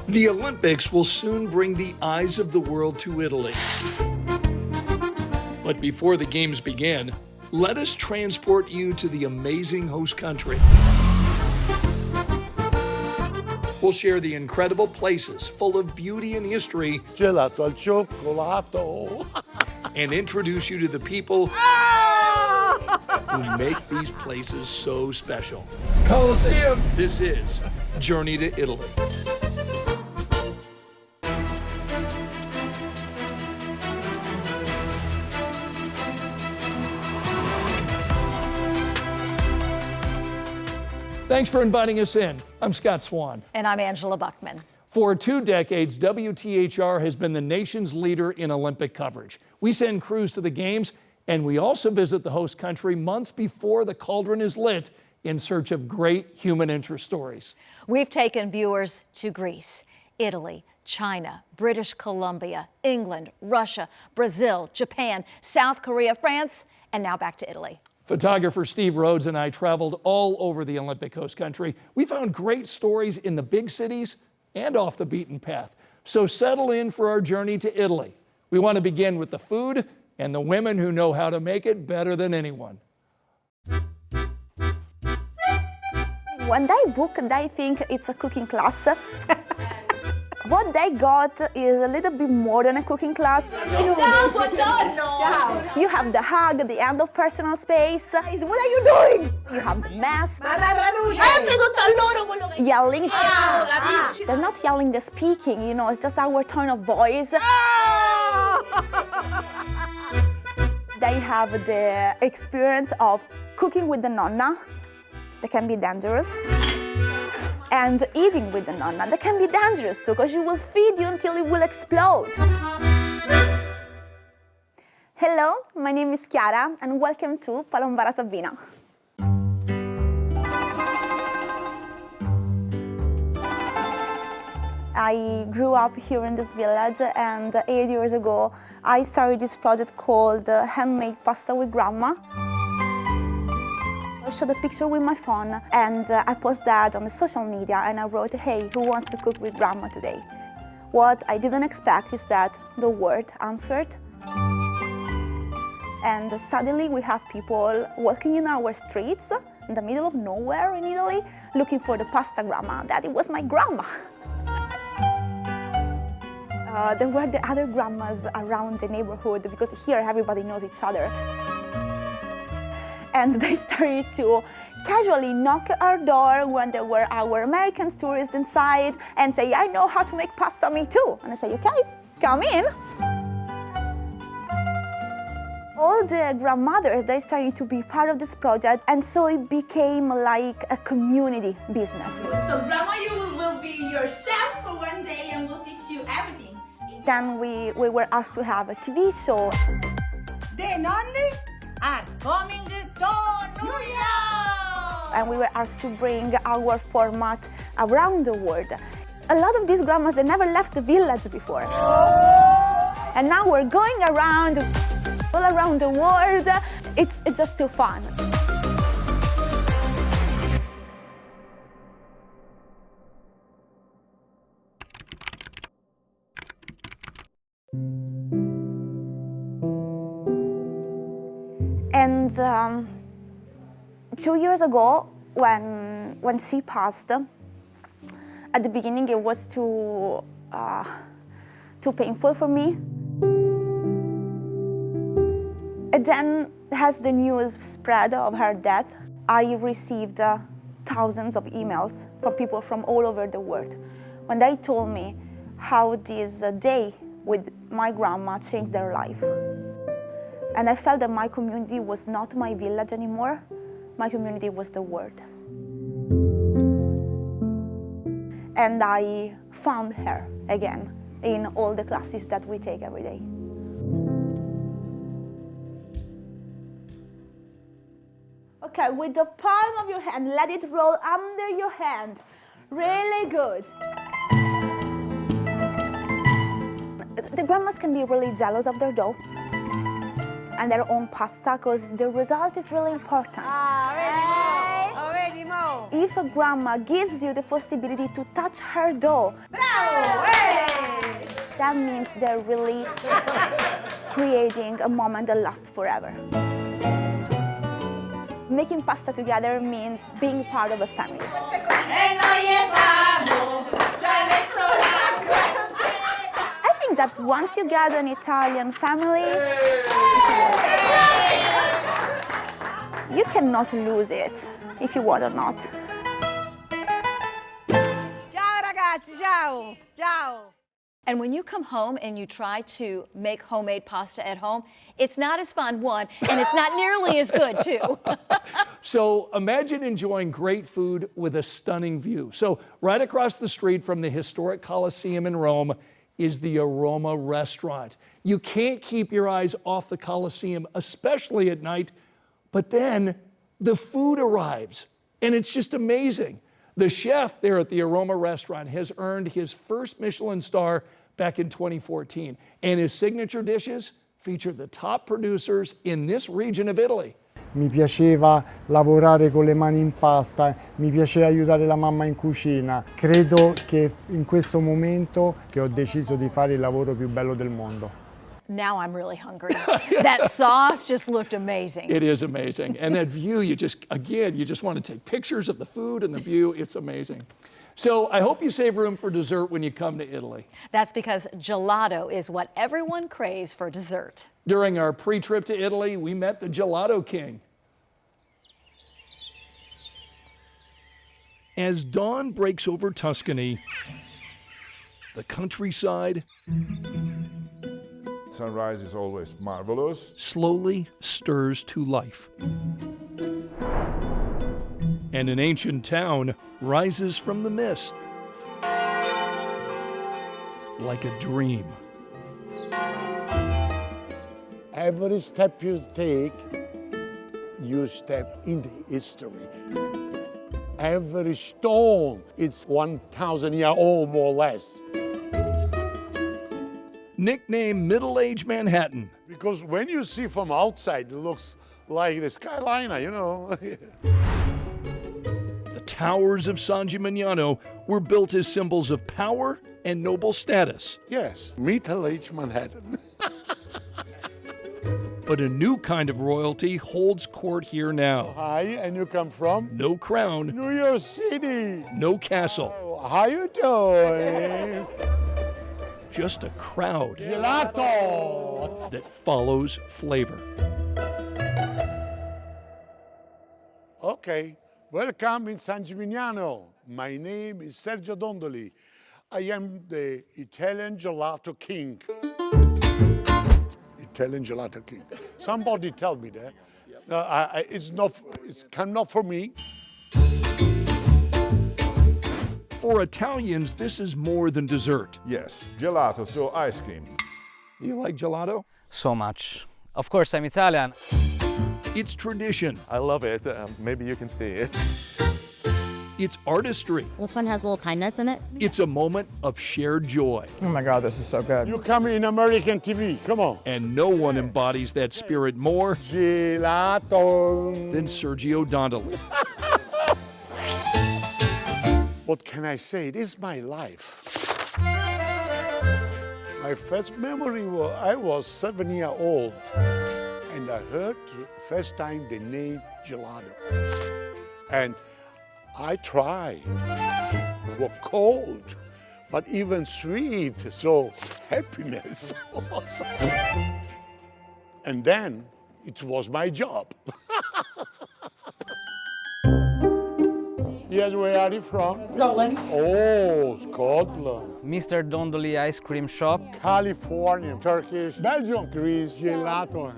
The Olympics will soon bring the eyes of the world to Italy. But before the games begin, let us transport you to the amazing host country. We'll share the incredible places full of beauty and history. Gelato al cioccolato. And introduce you to the people who make these places so special. Colosseum. This is Journey to Italy. Thanks for inviting us in. I'm Scott Swan. And I'm Angela Buckman. For 2 decades, WTHR has been the nation's leader in Olympic coverage. We send crews to the games, and we also visit the host country months before the cauldron is lit in search of great human interest stories. We've taken viewers to Greece, Italy, China, British Columbia, England, Russia, Brazil, Japan, South Korea, France, and now back to Italy. Photographer Steve Rhodes and I traveled all over the Olympic host country. We found great stories in the big cities and off the beaten path. So settle in for our journey to Italy. We want to begin with the food and the women who know how to make it better than anyone. When they book, they think it's a cooking class. What they got is a little bit more than a cooking class. You have the hug at the end of personal space. What are you doing? You have the mess. Yelling. They're not yelling, they're speaking, you know, it's just our tone of voice. They have the experience of cooking with the nonna. That can be dangerous. And eating with the nonna, that can be dangerous too, because she will feed you until it will explode. Hello, my name is Chiara, and welcome to Palombara Sabina. I grew up here in this village, and 8 years ago, I started this project called Handmade Pasta with Grandma. I showed a picture with my phone, and I posted that on the social media, and I wrote, hey, who wants to cook with Grandma today? What I didn't expect is that the world answered. And suddenly we have people walking in our streets, in the middle of nowhere in Italy, looking for the pasta grandma. That it was my grandma. There were the other grandmas around the neighborhood, because here everybody knows each other. And they started to casually knock at our door when there were our American tourists inside and say, I know how to make pasta, me too. And I say, okay, come in. All the grandmothers, they started to be part of this project, and so it became like a community business. So Grandma, you will be your chef for one day and we'll teach you everything. Then we were asked to have a TV show. The nonni are coming to New York! And we were asked to bring our format around the world. A lot of these grandmas, they never left the village before. Oh. And now we're going around, all around the world. It's just too fun. And 2 years ago, when she passed, at the beginning it was too painful for me. And then, as the news spread of her death, I received thousands of emails from people from all over the world when they told me how this day with my grandma changed their life. And I felt that my community was not my village anymore. My community was the world. And I found her again in all the classes that we take every day. Okay, with the palm of your hand, let it roll under your hand. Really good. The grandmas can be really jealous of their dough and their own pasta, because the result is really important. Already, Mo. if a grandma gives you the possibility to touch her dough, that means they're really creating a moment that lasts forever. Making pasta together means being part of a family. I think that once you get an Italian family, you cannot lose it, if you want or not. Ciao ragazzi, ciao, ciao. And when you come home and you try to make homemade pasta at home, it's not as fun, one, and it's not nearly as good, two. So imagine enjoying great food with a stunning view. So right across the street from the historic Colosseum in Rome is the Aroma restaurant. You can't keep your eyes off the Colosseum, especially at night, but then the food arrives, and it's just amazing. The chef there at the Aroma restaurant has earned his first Michelin star back in 2014, and his signature dishes feature the top producers in this region of Italy. Mi piaceva lavorare con le mani in pasta, mi piaceva aiutare la mamma in cucina. Credo che in questo momento che ho deciso di fare il lavoro più bello del mondo. Now I'm really hungry. That sauce just looked amazing. It is amazing. And that view, you just want to take pictures of the food and the view. It's amazing. So I hope you save room for dessert when you come to Italy. That's because gelato is what everyone craves for dessert. During our pre-trip to Italy, we met the Gelato King. As dawn breaks over Tuscany, the countryside Sunrise is always marvelous. slowly stirs to life. And an ancient town rises from the mist like a dream. Every step you take, you step into history. Every stone is 1,000 years old, more or less. Nicknamed Middle-Aged Manhattan, Because when you see from outside, it looks like the skyliner, you know. the towers of San Gimignano were built as symbols of power and noble status. Yes, middle-aged Manhattan. But a new kind of royalty holds court here now. Hi, and you come from? No crown, New York City. no castle, Oh, how you doing? just a crowd Gelato. that follows flavor. Okay, welcome in San Gimignano. My name is Sergio Dondoli. I am the Italian Gelato King. Italian Gelato King. Somebody tell me that. No, it's not for me. For Italians, this is more than dessert. Yes, gelato, so ice cream. Do you like gelato? So much. Of course, I'm Italian. It's tradition, I love it. Maybe you can see it. it's artistry, This one has little pine nuts in it. it's a moment of shared joy. Oh my God, this is so good. You come in American TV, come on. And no one embodies that spirit more Gelato. than Sergio Dondoli. What can I say? This is my life. My first memory was I was 7 years old and I heard first time the name Gelato. And I tried. It was cold, but even sweet, so happiness. And then it was my job. Yes, where are you from? Scotland. Oh, Scotland. Mr. Dondoli Ice Cream Shop, California, Turkish, Belgium, Greece, gelato.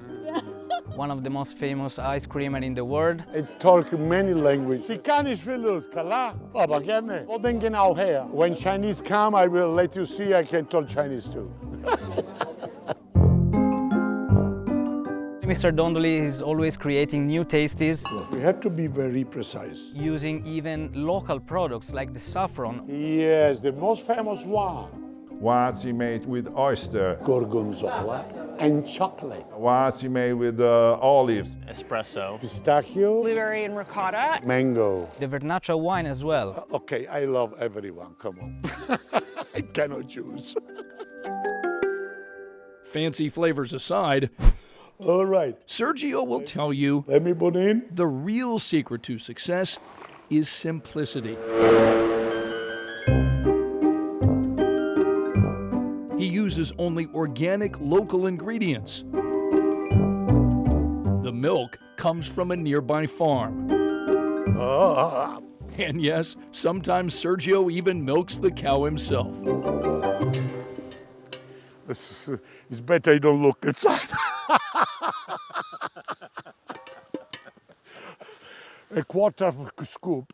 one of the most famous ice creamer in the world. I talk many languages. Si kann ich will, kala, aber gerne. Wo denn genau her? When Chinese come, I will let you see I can talk Chinese too. Mr. Dondoli is always creating new tasties, We have to be very precise. using even local products like the saffron. Yes, the most famous one, What's he made with oyster? gorgonzola, and chocolate. Ones made with olives. Espresso. Pistachio, Blueberry and ricotta. mango. The Vernaccia wine as well. Okay, I love everyone, come on. I cannot choose. Fancy flavors aside, All right, Sergio will tell you let me put in. the real secret to success is simplicity. He uses only organic local ingredients. The milk comes from a nearby farm. Ah, And yes, sometimes Sergio even milks the cow himself. it's better I don't look inside. A quarter scoop.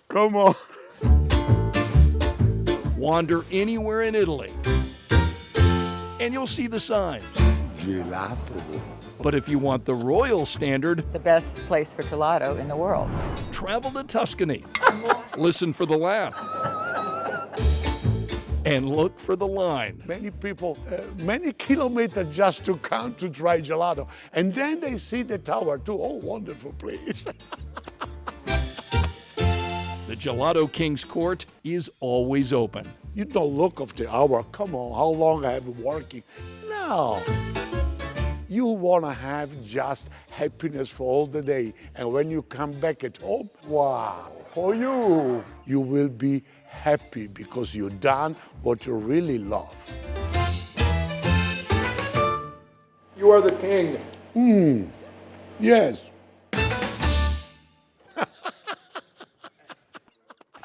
Come on. Wander anywhere in Italy, and you'll see the signs. Gelato. But if you want the royal standard, The best place for gelato in the world. travel to Tuscany. Listen for the laugh. And look for the line. Many people, many kilometers just to come to try gelato. And then they see the tower too. Oh, wonderful place. The Gelato King's Court is always open. You don't look of the hour. Come on, how long I have been working? No. You want to have just happiness for all the day. And when you come back at home, wow, for you, you will be happy because you've done what you really love. You are the king. Yes.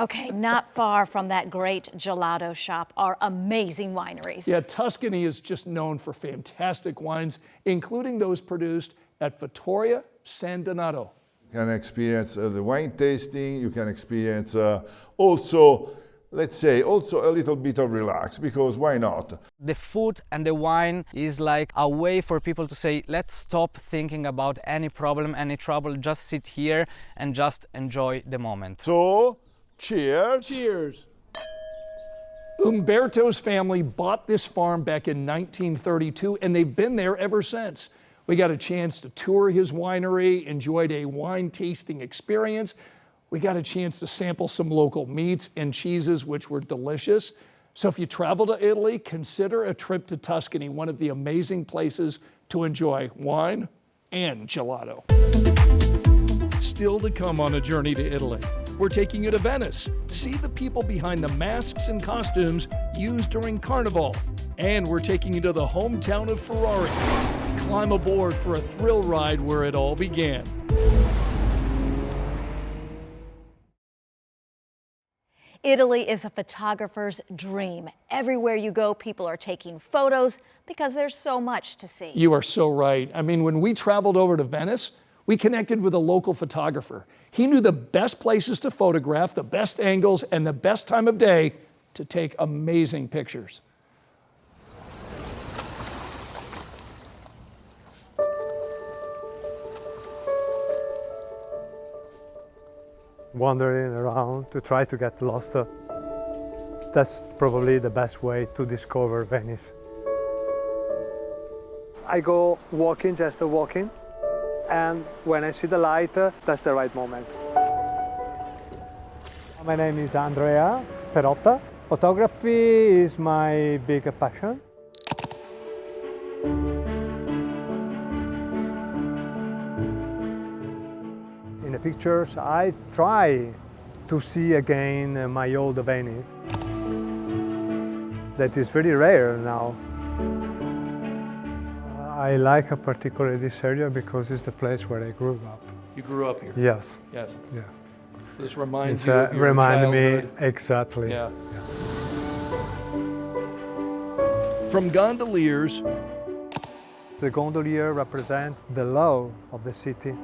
Okay, not far from that great gelato shop are amazing wineries. Yeah, Tuscany is just known for fantastic wines, including those produced at Vittoria San Donato. You can experience the wine tasting, you can experience also, let's say, also a little bit of relax, because why not? The food and the wine is like a way for people to say, let's stop thinking about any problem, any trouble, just sit here and just enjoy the moment. So, cheers. Cheers. Umberto's family bought this farm back in 1932, and they've been there ever since. We got a chance to tour his winery, enjoyed a wine tasting experience. We got a chance to sample some local meats and cheeses, which were delicious. So if you travel to Italy, consider a trip to Tuscany, one of the amazing places to enjoy wine and gelato. Still to come on a journey to Italy. We're taking you to Venice. See the people behind the masks and costumes used during Carnival. And we're taking you to the hometown of Ferrari. Climb aboard for a thrill ride where it all began. Italy is a photographer's dream. Everywhere you go, people are taking photos because there's so much to see. You are so right. I mean, when we traveled over to Venice, we connected with a local photographer. He knew the best places to photograph, the best angles, and the best time of day to take amazing pictures. Wandering around to try to get lost. That's probably the best way to discover Venice. I go walking, just walking, and when I see the light, that's the right moment. My name is Andrea Perotta. Photography is my big passion. In the pictures, I try to see again my old Venice. That is very rare now. I like particularly this area because it's the place where I grew up. You grew up here? Yes. Yes. Yeah. So this reminds It's, you of your remind me childhood. exactly. Yeah. From gondoliers The gondolier represents the love of the city.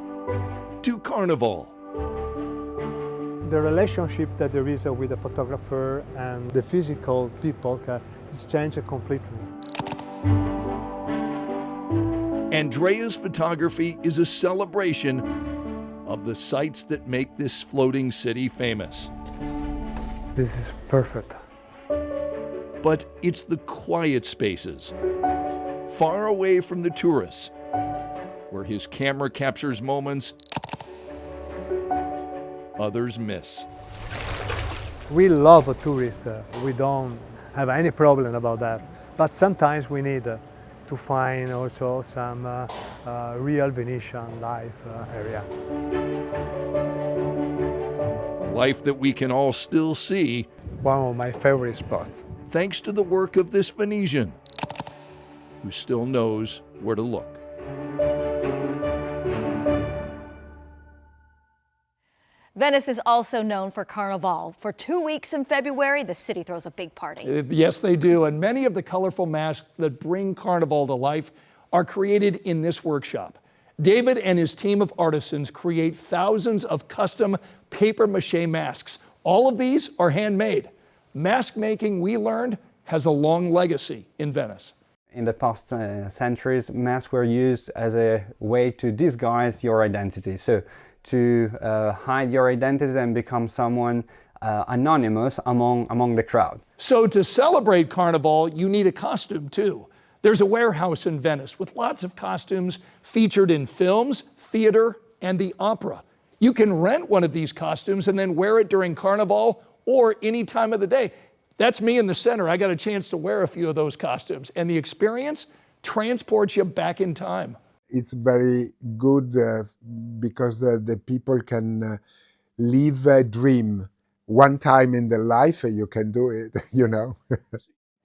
to Carnival, The relationship that there is with the photographer and the physical people has changed completely. Andrea's photography is a celebration of the sights that make this floating city famous. This is perfect. But it's the quiet spaces, far away from the tourists, where his camera captures moments others miss. We love a tourist. We don't have any problem about that. But sometimes we need to find also some real Venetian life area. Life that we can all still see. One of my favorite spots. Thanks to the work of this Venetian, who still knows where to look. Venice is also known for Carnival. For 2 weeks in February, the city throws a big party. Yes, they do. And many of the colorful masks that bring Carnival to life are created in this workshop. David and his team of artisans create thousands of custom papier-mâché masks. All of these are handmade. Mask making, we learned, has a long legacy in Venice. In the past centuries, masks were used as a way to disguise your identity. So to hide your identity and become someone anonymous among the crowd. So to celebrate Carnival, you need a costume too. There's a warehouse in Venice with lots of costumes featured in films, theater, and the opera. You can rent one of these costumes and then wear it during Carnival or any time of the day. That's me in the center. I got a chance to wear a few of those costumes, and the experience transports you back in time. It's very good because the people can live a dream. One time in their life, you can do it, you know.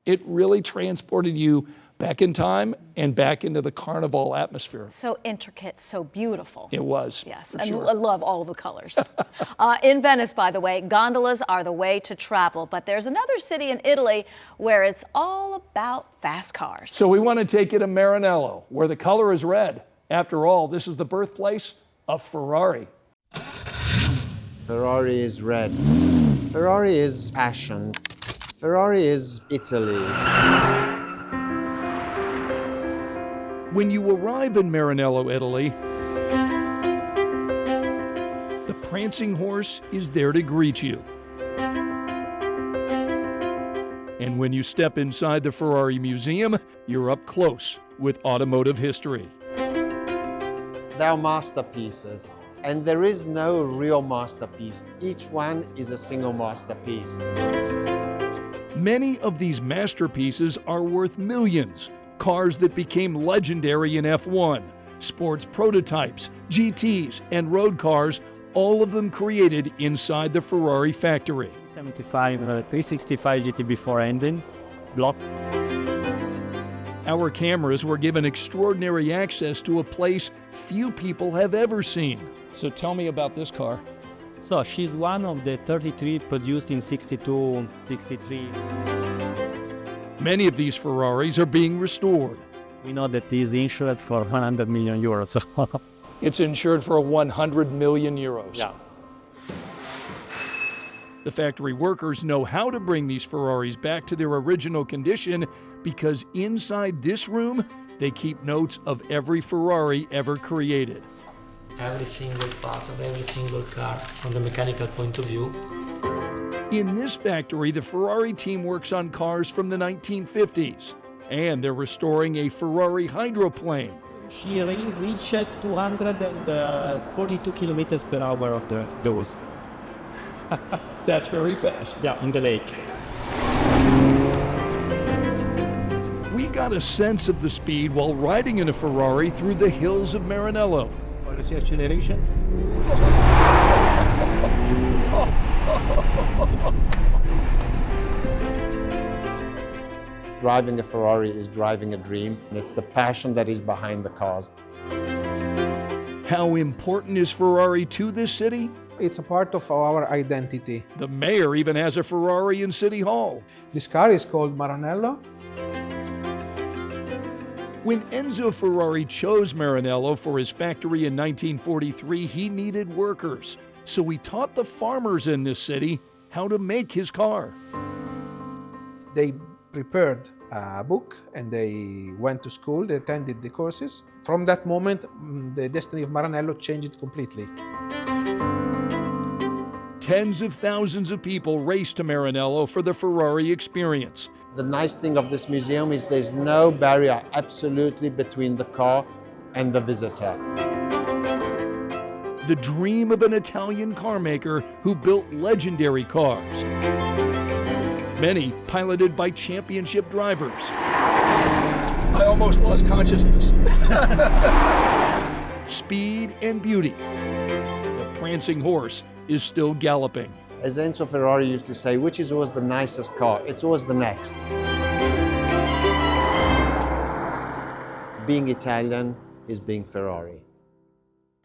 It really transported you back in time and back into the Carnival atmosphere. So intricate, so beautiful. It was. Yes, for and sure. I love all the colors. In Venice, by the way, gondolas are the way to travel. But there's another city in Italy where it's all about fast cars. So we want to take you to Maranello, where the color is red. After all, this is the birthplace of Ferrari. Ferrari is red. Ferrari is passion. Ferrari is Italy. When you arrive in Maranello, Italy, the prancing horse is there to greet you. And when you step inside the Ferrari Museum, you're up close with automotive history. They are masterpieces. And there is no real masterpiece. Each one is a single masterpiece. Many of these masterpieces are worth millions. Cars that became legendary in F1, sports prototypes, GTs, and road cars, all of them created inside the Ferrari factory. 365 GTB4 engine, block. Our cameras were given extraordinary access to a place few people have ever seen. So tell me about this car. So she's one of the 33 produced in 62, 63. Many of these Ferraris are being restored. We know that it's insured for 100 million euros. It's insured for 100 million euros. Yeah. The factory workers know how to bring these Ferraris back to their original condition because inside this room, they keep notes of every Ferrari ever created. Every single part of every single car from the mechanical point of view. In this factory, the Ferrari team works on cars from the 1950s, and they're restoring a Ferrari hydroplane. She reached 242 kilometers per hour of the dose. That's very fast. Yeah, in the lake. We got a sense of the speed while riding in a Ferrari through the hills of Maranello. Policy acceleration. Driving a Ferrari is driving a dream, and it's the passion that is behind the cars. How important is Ferrari to this city? It's a part of our identity. The mayor even has a Ferrari in City Hall. This car is called Maranello. When Enzo Ferrari chose Maranello for his factory in 1943, he needed workers. So he taught the farmers in this city how to make his car. They prepared a book and they went to school, they attended the courses. From that moment, the destiny of Maranello changed completely. Tens of thousands of people raced to Maranello for the Ferrari experience. The nice thing of this museum is there's no barrier absolutely between the car and the visitor. The dream of an Italian car maker who built legendary cars. Many piloted by championship drivers. I almost lost consciousness. Speed and beauty. The prancing horse is still galloping. As Enzo Ferrari used to say, which is always the nicest car? It's always the next. Being Italian is being Ferrari.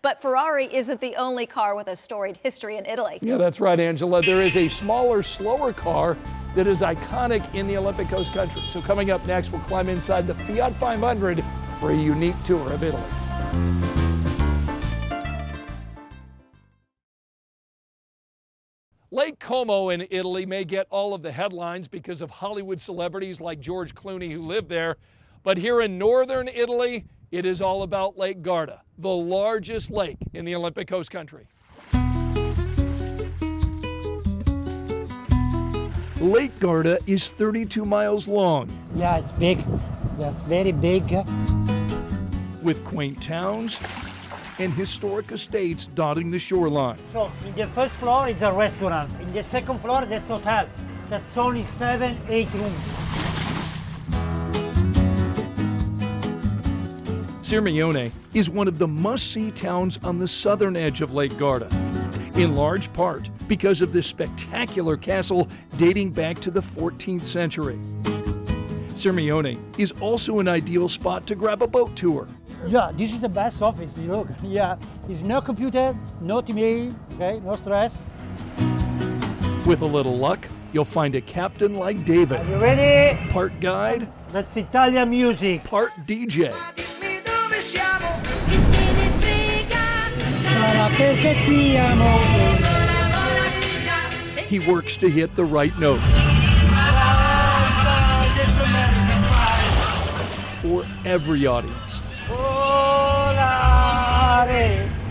But Ferrari isn't the only car with a storied history in Italy. Yeah, that's right, Angela. There is a smaller, slower car that is iconic in the Olympic Coast country. So coming up next, we'll climb inside the Fiat 500 for a unique tour of Italy. Lake Como in Italy may get all of the headlines because of Hollywood celebrities like George Clooney who live there. But here in northern Italy, it is all about Lake Garda, the largest lake in the Olympic Coast country. Lake Garda is 32 miles long. Yeah, it's big. That's very big. With quaint towns and historic estates dotting the shoreline. So, in the first floor is a restaurant. In the second floor, that's hotel. That's only 7-8 rooms. Sirmione is one of the must-see towns on the southern edge of Lake Garda, in large part because of this spectacular castle dating back to the 14th century. Sirmione is also an ideal spot to grab a boat tour. Yeah, this is the best office, you look. Yeah, there's no computer, no TV, okay, no stress. With a little luck, you'll find a captain like David. Are you ready? Part guide. That's Italian music. Part DJ. He works to hit the right note. For every audience.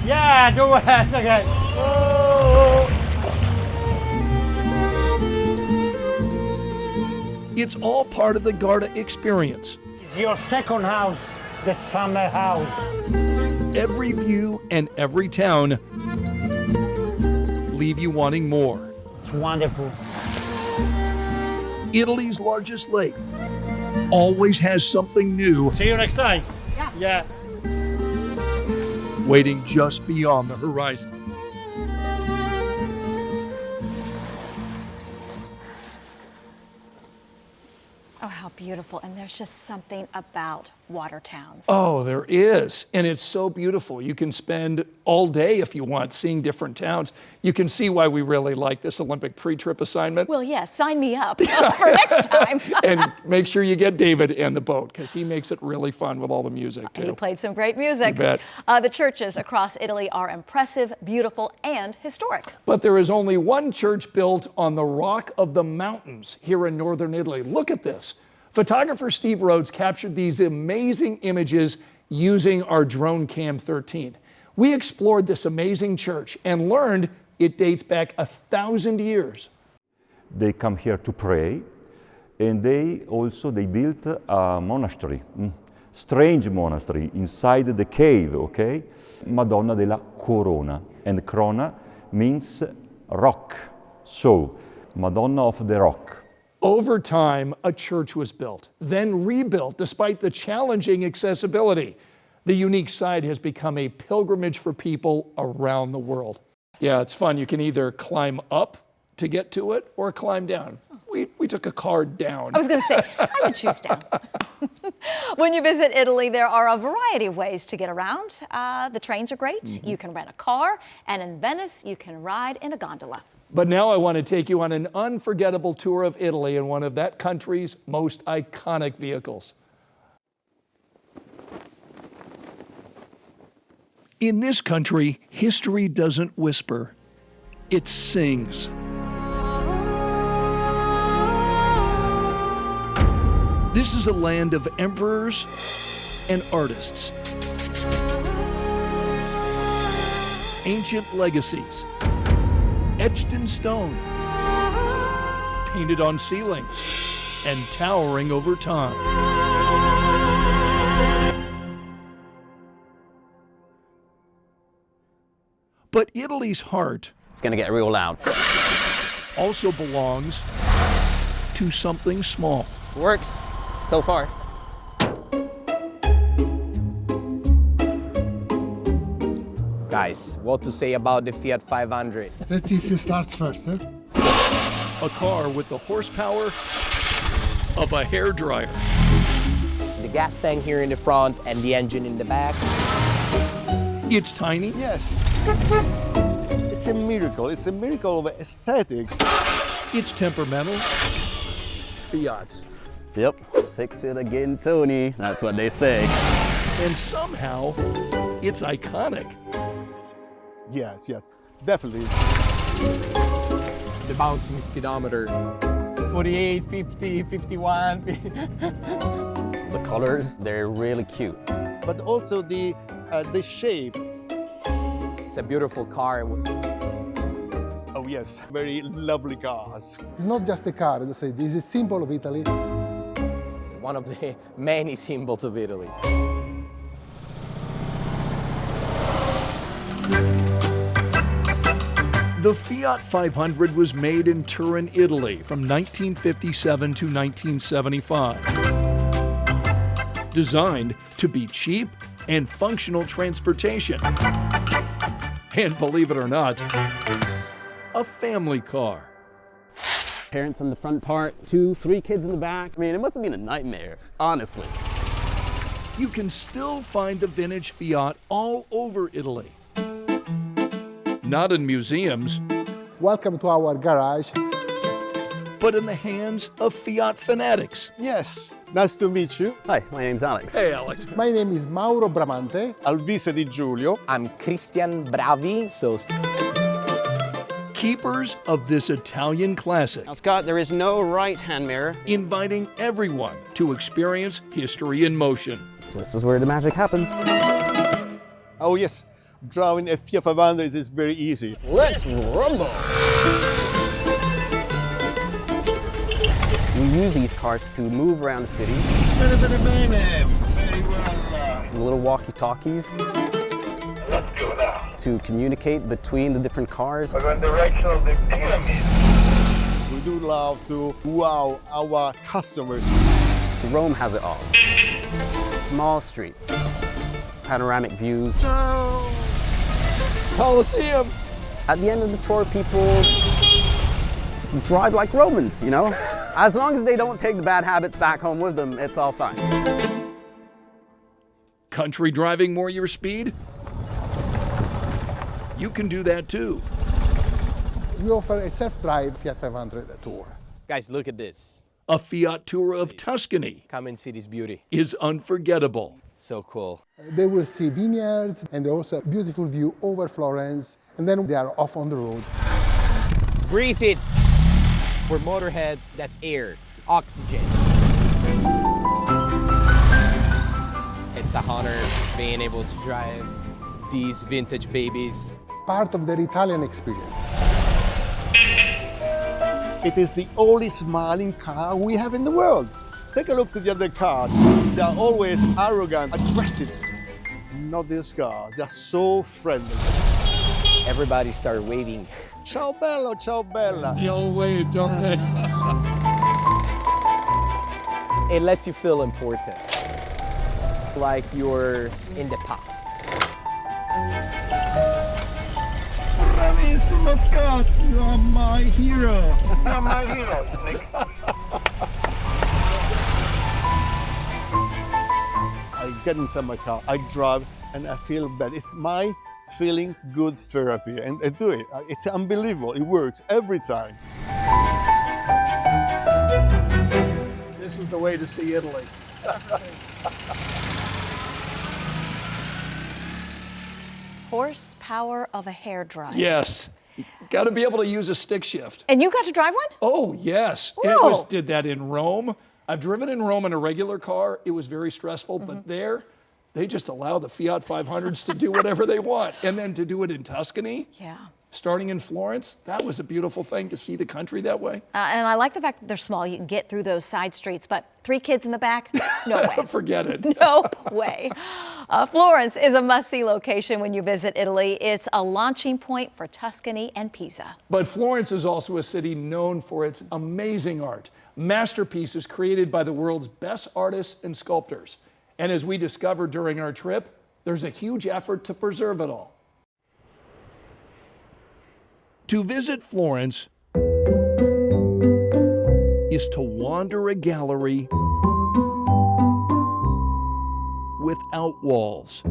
Yeah, do it again. It's all part of the Garda experience. It's your second house, the summer house. Every view and every town leave you wanting more. It's wonderful. Italy's largest lake always has something new. See you next time. Yeah. Waiting just beyond the horizon. Oh, how beautiful. And there's just something about water towns. Oh, there is. And it's so beautiful. You can spend all day, if you want, seeing different towns. You can see why we really like this Olympic pre-trip assignment. Well, yeah, sign me up for next time. And make sure you get David in the boat, because he makes it really fun with all the music, too. He played some great music. You bet. The churches across Italy are impressive, beautiful, and historic. But there is only one church built on the rock of the mountains here in northern Italy. Look at this. Photographer Steve Rhodes captured these amazing images using our drone cam 13. We explored this amazing church and learned it dates back 1,000 years. They come here to pray, and they built a monastery, strange monastery inside the cave, okay? Madonna della Corona, and Corona means rock, so Madonna of the Rock. Over time, a church was built, then rebuilt despite the challenging accessibility. The unique site has become a pilgrimage for people around the world. Yeah, it's fun. You can either climb up to get to it or climb down. We took a car down. I was going to say, I would choose down. When you visit Italy, there are a variety of ways to get around. The trains are great. You can rent a car, and in Venice, you can ride in a gondola. But now I want to take you on an unforgettable tour of Italy in one of that country's most iconic vehicles. In this country, history doesn't whisper, it sings. This is a land of emperors and artists, ancient legacies, etched in stone, painted on ceilings, and towering over time. But Italy's heart, it's gonna get real loud, also belongs to something small. Works so far. Guys, what to say about the Fiat 500? Let's see if he starts first. A car with the horsepower of a hairdryer. The gas tank here in the front and the engine in the back. It's tiny. Yes. It's a miracle. It's a miracle of aesthetics. It's temperamental. Fiat. Yep, fix it again, Tony. That's what they say. And somehow, it's iconic. Yes, yes, definitely. The bouncing speedometer. 48, 50, 51. The colors, they're really cute. But also the shape. It's a beautiful car. Oh yes, very lovely cars. It's not just a car, as I say, this is a symbol of Italy. One of the many symbols of Italy. The Fiat 500 was made in Turin, Italy from 1957 to 1975. Designed to be cheap and functional transportation. And believe it or not, a family car. Parents on the front part, 2, 3 kids in the back. I mean, it must have been a nightmare, honestly. You can still find the vintage Fiat all over Italy. Not in museums. Welcome to our garage. But in the hands of Fiat fanatics. Yes, nice to meet you. Hi, my name's Alex. Hey, Alex. My name is Mauro Bramante. Alvise Di Giulio. I'm Christian Bravi, keepers of this Italian classic. Now, Scott, there is no right-hand mirror. Inviting everyone to experience history in motion. This is where the magic happens. Oh yes, driving a Fiat 500 is very easy. Let's rumble! We use these cars to move around the city. Very well. Little walkie-talkies. Let's go now. To communicate between the different cars. We're in the direction of the pyramid. We do love to wow our customers. Rome has it all. Small streets, panoramic views. Colosseum. At the end of the tour, people drive like Romans, you know? As long as they don't take the bad habits back home with them, it's all fine. Country driving more your speed? You can do that too. We offer a self-drive Fiat 500 tour. Guys, look at this. A Fiat tour of Tuscany. Come and see this beauty. Is unforgettable. So cool. They will see vineyards and also a beautiful view over Florence. And then they are off on the road. Breathe it. For motorheads, that's air, oxygen. It's an honor being able to drive these vintage babies. Part of their Italian experience. It is the only smiling car we have in the world. Take a look to the other cars. They are always arrogant, aggressive. Not this car, they're so friendly. Everybody started waving. Ciao bello, ciao bella. They all wave, don't they? It lets you feel important. Like you're in the past. Bravissimo Scott, you are my hero. You are my hero, Nick. I get inside my car, I drive, and I feel bad. It's my feeling good therapy, and I do it. It's unbelievable. It works every time. This is the way to see Italy. Horsepower of a hairdryer. Yes. Got to be able to use a stick shift. And you got to drive one? Oh, yes. Whoa. Did that in Rome. I've driven in Rome in a regular car. It was very stressful, but there, they just allow the Fiat 500s to do whatever they want. And then to do it in Tuscany, yeah, Starting in Florence, that was a beautiful thing to see the country that way. And I like the fact that they're small. You can get through those side streets, but 3 kids in the back? No way. Forget it. No way. Florence is a must-see location when you visit Italy. It's a launching point for Tuscany and Pisa. But Florence is also a city known for its amazing art, masterpieces created by the world's best artists and sculptors. And as we discovered during our trip, there's a huge effort to preserve it all. To visit Florence is to wander a gallery without walls.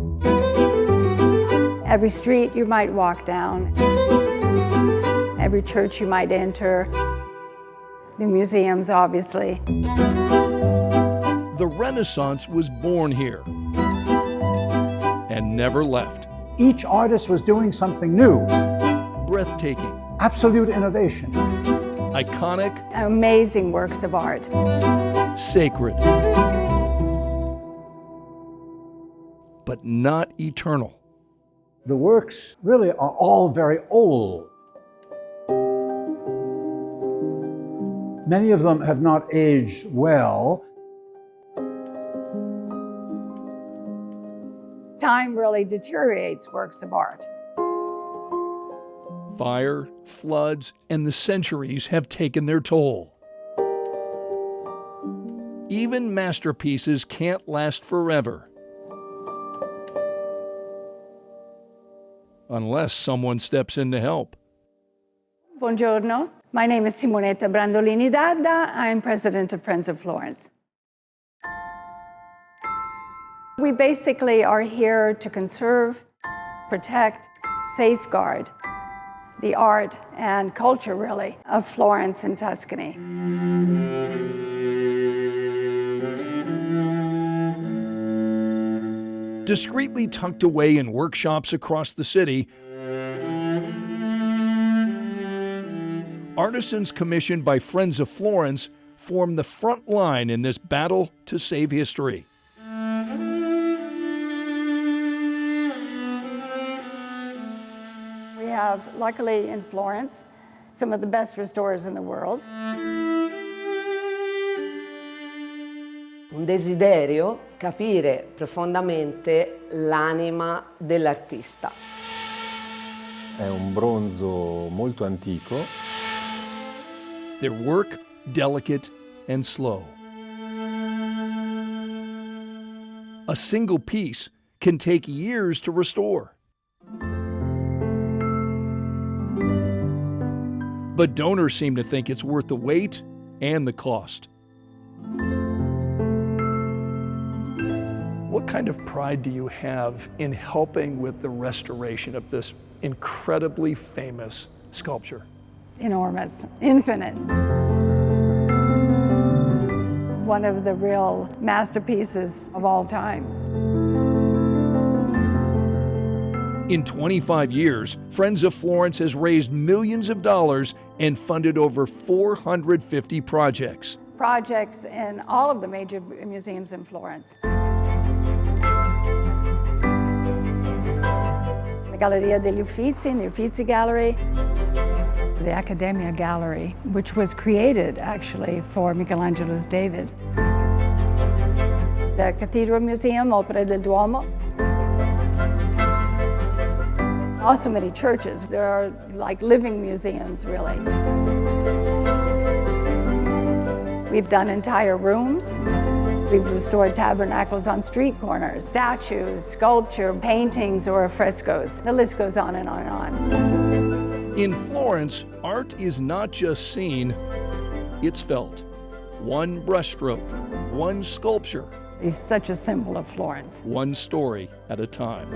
Every street you might walk down, every church you might enter, the museums, obviously. The Renaissance was born here and never left. Each artist was doing something new. Breathtaking. Absolute innovation. Iconic. Amazing works of art. Sacred. But not eternal. The works really are all very old. Many of them have not aged well. Time really deteriorates works of art. Fire, floods, and the centuries have taken their toll. Even masterpieces can't last forever. Unless someone steps in to help. Buongiorno. My name is Simonetta Brandolini Dadda. I'm president of Friends of Florence. We basically are here to conserve, protect, safeguard the art and culture, really, of Florence and Tuscany. Discreetly tucked away in workshops across the city, artisans commissioned by Friends of Florence form the front line in this battle to save history. We have, luckily in Florence, some of the best restorers in the world. Un desiderio capire profondamente l'anima dell'artista. È un bronzo molto antico. Their work delicate and slow. A single piece can take years to restore. But donors seem to think it's worth the wait and the cost. What kind of pride do you have in helping with the restoration of this incredibly famous sculpture? Enormous, infinite. One of the real masterpieces of all time. In 25 years, Friends of Florence has raised millions of dollars and funded over 450 projects. Projects in all of the major museums in Florence. The Galleria degli Uffizi, the Uffizi Gallery. The Accademia Gallery, which was created actually for Michelangelo's David. The Cathedral Museum, Opere del Duomo. Also many churches. There are like living museums, really. We've done entire rooms. We've restored tabernacles on street corners, statues, sculpture, paintings, or frescoes. The list goes on and on and on. In Florence, art is not just seen, it's felt. One brushstroke, one sculpture. It's such a symbol of Florence. One story at a time.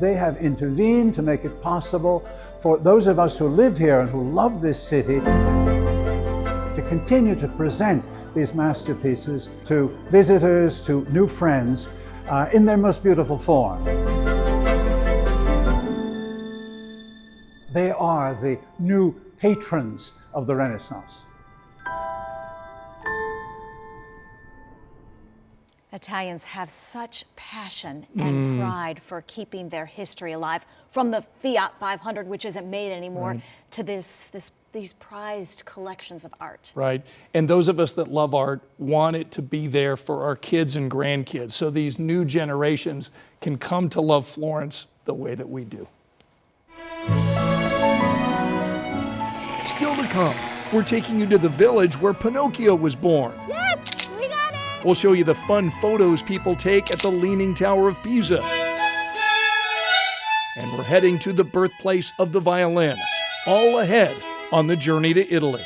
They have intervened to make it possible for those of us who live here and who love this city to continue to present these masterpieces to visitors, to new friends, in their most beautiful form. They are the new patrons of the Renaissance. Italians have such passion and pride for keeping their history alive, from the Fiat 500, which isn't made anymore, to these prized collections of art. Right, and those of us that love art want it to be there for our kids and grandkids, so these new generations can come to love Florence the way that we do. Still to come, we're taking you to the village where Pinocchio was born. Yes, we got it! We'll show you the fun photos people take at the Leaning Tower of Pisa. And we're heading to the birthplace of the violin, all ahead on the journey to Italy.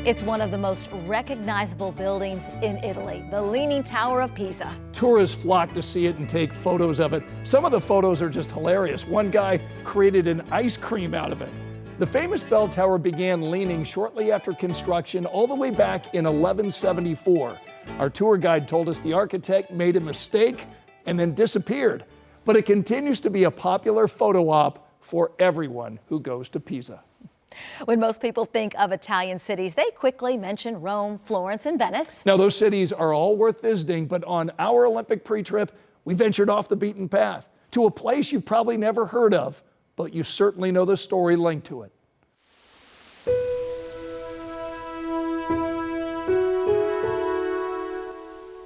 It's one of the most recognizable buildings in Italy, the Leaning Tower of Pisa. Tourists flock to see it and take photos of it. Some of the photos are just hilarious. One guy created an ice cream out of it. The famous bell tower began leaning shortly after construction all the way back in 1174. Our tour guide told us the architect made a mistake and then disappeared. But it continues to be a popular photo op for everyone who goes to Pisa. When most people think of Italian cities, they quickly mention Rome, Florence, and Venice. Now, those cities are all worth visiting, but on our Olympic pre-trip, we ventured off the beaten path to a place you've probably never heard of, but you certainly know the story linked to it.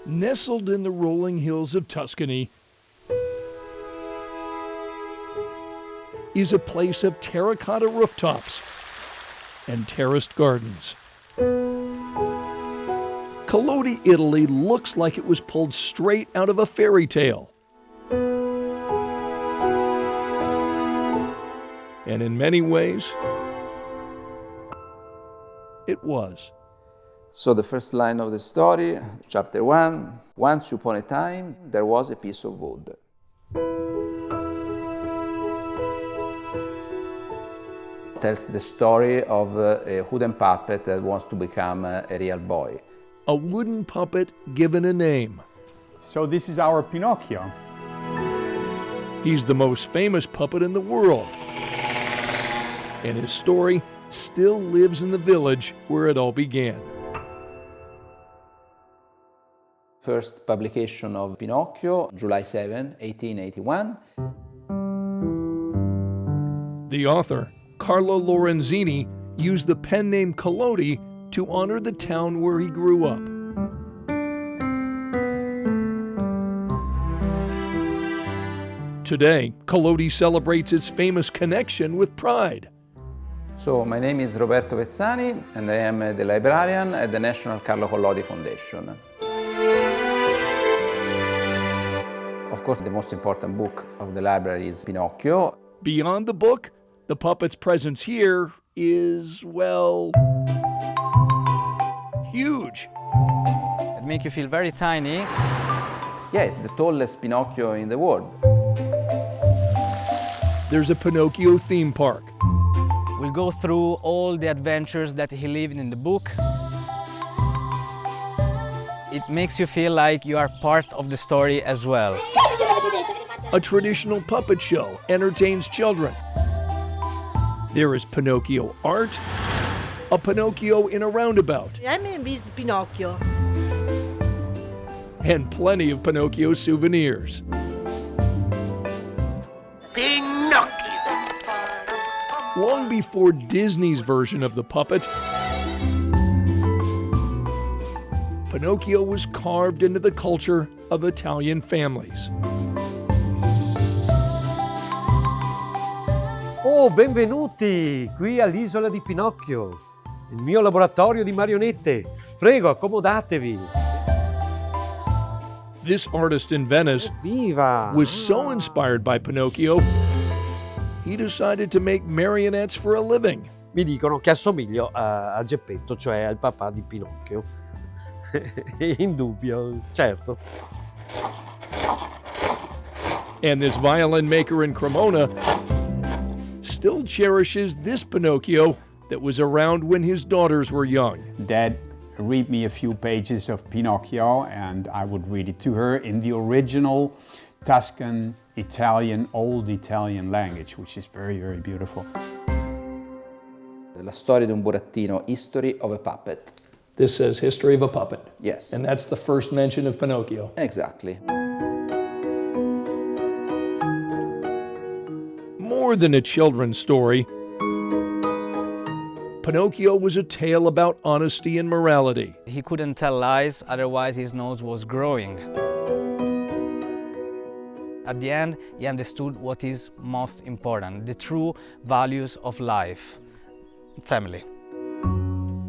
Nestled in the rolling hills of Tuscany is a place of terracotta rooftops and terraced gardens. Calodi, Italy looks like it was pulled straight out of a fairy tale. And in many ways, it was. So the first line of the story, chapter 1, once upon a time there was a piece of wood. Tells the story of a wooden puppet that wants to become a real boy. A wooden puppet given a name. So this is our Pinocchio. He's the most famous puppet in the world. And his story still lives in the village where it all began. First publication of Pinocchio, July 7, 1881. The author, Carlo Lorenzini, used the pen name Calodi to honor the town where he grew up. Today, Calodi celebrates its famous connection with pride. So my name is Roberto Vezzani and I am the librarian at the National Carlo Collodi Foundation. Of course, the most important book of the library is Pinocchio. Beyond the book, the puppet's presence here is, well, huge. It makes you feel very tiny. Yeah, it's the tallest Pinocchio in the world. There's a Pinocchio theme park. We'll go through all the adventures that he lived in the book. It makes you feel like you are part of the story as well. A traditional puppet show entertains children. There is Pinocchio art, a Pinocchio in a roundabout, I'm Miss Pinocchio. and plenty of Pinocchio souvenirs. Pinocchio. Long before Disney's version of the puppet, Pinocchio was carved into the culture of Italian families. Oh, benvenuti qui all'isola di Pinocchio, il mio laboratorio di marionette. Prego, accomodatevi. This artist in Venice was so inspired by Pinocchio, he decided to make marionettes for a living. Mi dicono che assomiglio a Geppetto, cioè al papà di Pinocchio. Indubbio, certo. And this violin maker in Cremona still cherishes this Pinocchio that was around when his daughters were young. Dad, read me a few pages of Pinocchio and I would read it to her in the original Tuscan, Italian, old Italian language, which is very, very beautiful. La storia di un burattino, history of a puppet. This says history of a puppet. Yes. And that's the first mention of Pinocchio. Exactly. More than a children's story, Pinocchio was a tale about honesty and morality. He couldn't tell lies, otherwise his nose was growing. At the end, he understood what is most important, the true values of life. Family.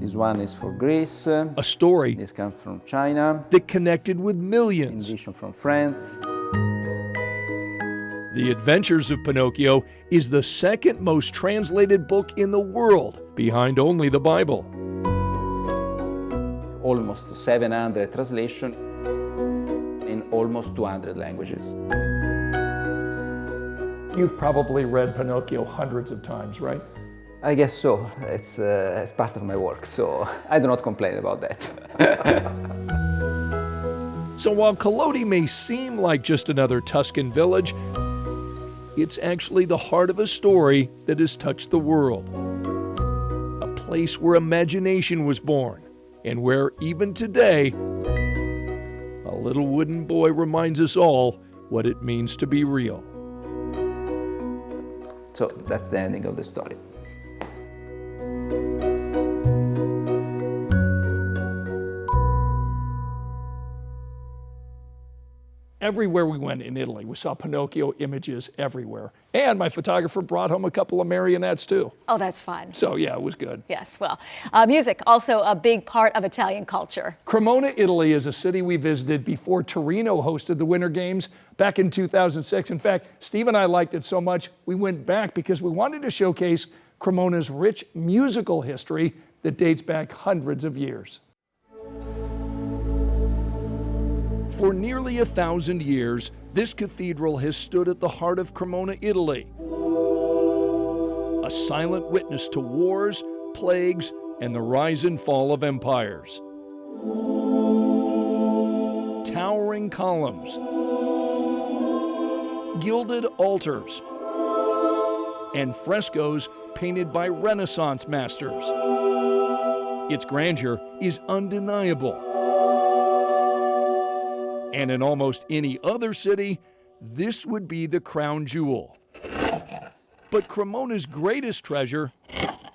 This one is for Greece. A story. This comes from China. That connected with millions. Edition from France. The Adventures of Pinocchio is the second most translated book in the world, behind only the Bible. Almost 700 translations in almost 200 languages. You've probably read Pinocchio hundreds of times, right? I guess so. It's part of my work, so I do not complain about that. So while Gelato may seem like just another Tuscan village, it's actually the heart of a story that has touched the world. A place where imagination was born, and where even today, a little wooden boy reminds us all what it means to be real. So that's the ending of the story. Everywhere we went in Italy, we saw Pinocchio images everywhere. And my photographer brought home a couple of marionettes too. Oh, that's fun. So yeah, it was good. Yes, well, music, also a big part of Italian culture. Cremona, Italy is a city we visited before Torino hosted the Winter Games back in 2006. In fact, Steve and I liked it so much, we went back because we wanted to showcase Cremona's rich musical history that dates back hundreds of years. For nearly 1,000 years, this cathedral has stood at the heart of Cremona, Italy. A silent witness to wars, plagues, and the rise and fall of empires. Towering columns, gilded altars, and frescoes painted by Renaissance masters. Its grandeur is undeniable. And in almost any other city, this would be the crown jewel. But Cremona's greatest treasure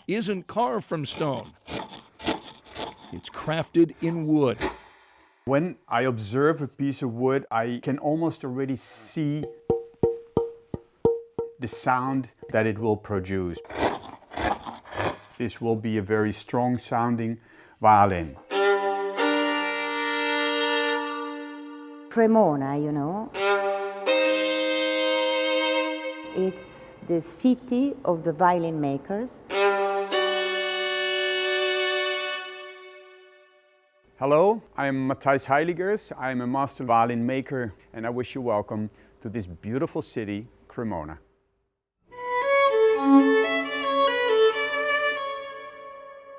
isn't carved from stone. It's crafted in wood. When I observe a piece of wood, I can almost already see the sound that it will produce. This will be a very strong sounding violin. Cremona, you know, it's the city of the violin makers. Hello, I'm Matthijs Heiligers. I'm a master violin maker, and I wish you welcome to this beautiful city, Cremona.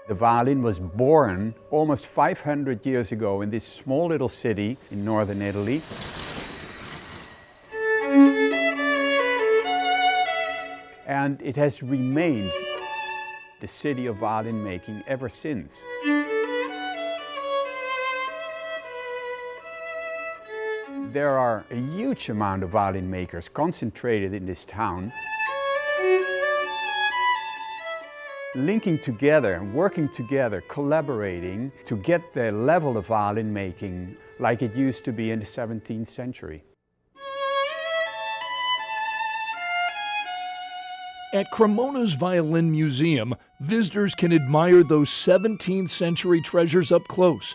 The violin was born almost 500 years ago in this small little city in northern Italy. And it has remained the city of violin making ever since. There are a huge amount of violin makers concentrated in this town, linking together, working together, collaborating to get the level of violin making like it used to be in the 17th century. At Cremona's Violin Museum, visitors can admire those 17th century treasures up close.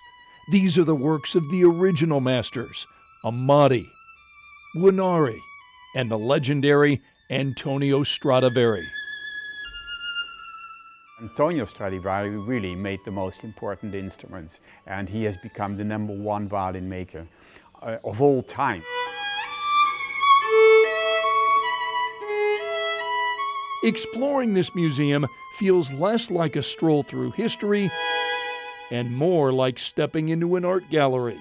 These are the works of the original masters, Amati, Guarneri, and the legendary Antonio Stradivari. Antonio Stradivari really made the most important instruments, and he has become the #1 violin maker of all time. Exploring this museum feels less like a stroll through history and more like stepping into an art gallery.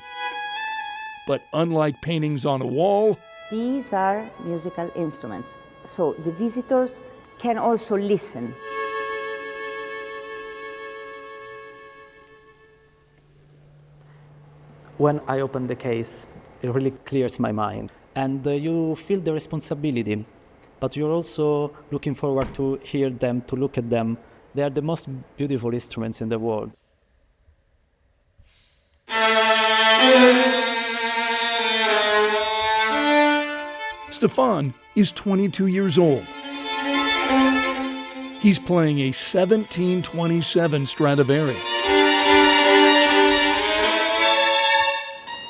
But unlike paintings on a wall, These are musical instruments, so the visitors can also listen. When I open the case, it really clears my mind. And you feel the responsibility, but you're also looking forward to hear them, to look at them. They are the most beautiful instruments in the world. Stefan is 22 years old. He's playing a 1727 Stradivari.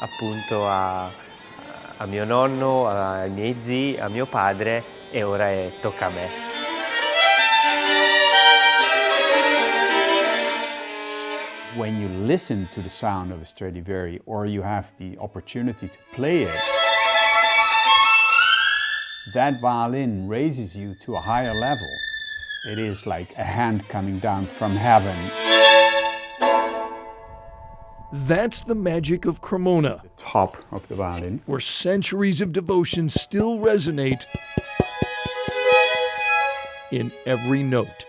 Appunto a mio nonno, ai miei zii, a mio padre e ora tocca a me. When you listen to the sound of a Stradivari or you have the opportunity to play it, that violin raises you to a higher level. It is like a hand coming down from heaven. That's the magic of Cremona, The top of the violin. where centuries of devotion still resonate in every note.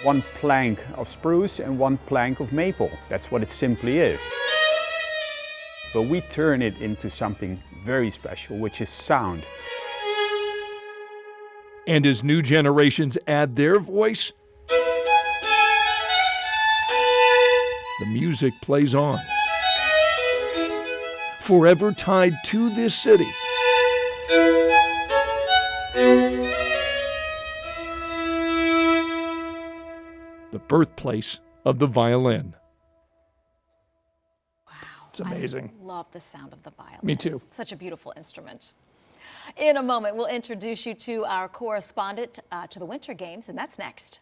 One plank of spruce and one plank of maple. That's what it simply is. But we turn it into something very special, which is sound. And as new generations add their voice, the music plays on. Forever tied to this city. The birthplace of the violin. Wow. It's amazing. I love the sound of the violin. Me too. Such a beautiful instrument. In a moment, we'll introduce you to our correspondent to the Winter Games, and that's next.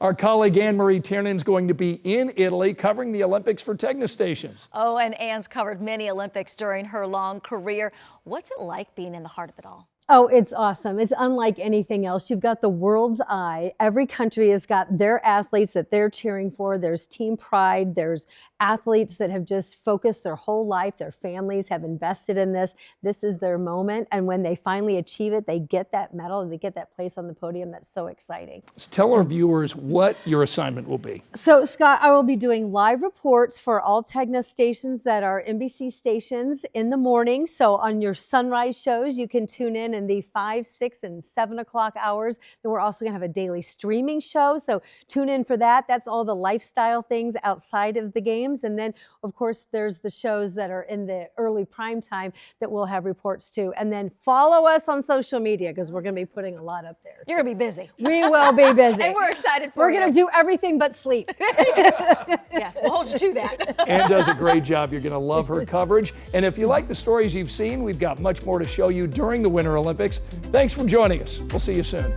Our colleague Anne-Marie Tiernan is going to be in Italy covering the Olympics for Tegna stations. Oh, and Anne's covered many Olympics during her long career. What's it like being in the heart of it all? Oh, it's awesome. It's unlike anything else. You've got the world's eye. Every country has got their athletes that they're cheering for. There's team pride. There's athletes that have just focused their whole life. Their families have invested in this. This is their moment. And when they finally achieve it, they get that medal and they get that place on the podium. That's so exciting. Tell our viewers what your assignment will be. So, Scott, I will be doing live reports for all Tegna stations that are NBC stations in the morning. So on your sunrise shows, you can tune in the 5, 6, and 7 o'clock hours. Then we're also going to have a daily streaming show. So tune in for that. That's all the lifestyle things outside of the games. And then, of course, there's the shows that are in the early prime time that we'll have reports to. And then follow us on social media because we're going to be putting a lot up there. You're going to be busy. We will be busy. And we're excited for We're you. going to do everything but sleep. Yes, we'll hold you to that. Anne does a great job. You're going to love her coverage. And if you like the stories you've seen, we've got much more to show you during the Winter Olympics. Thanks for joining us. We'll see you soon.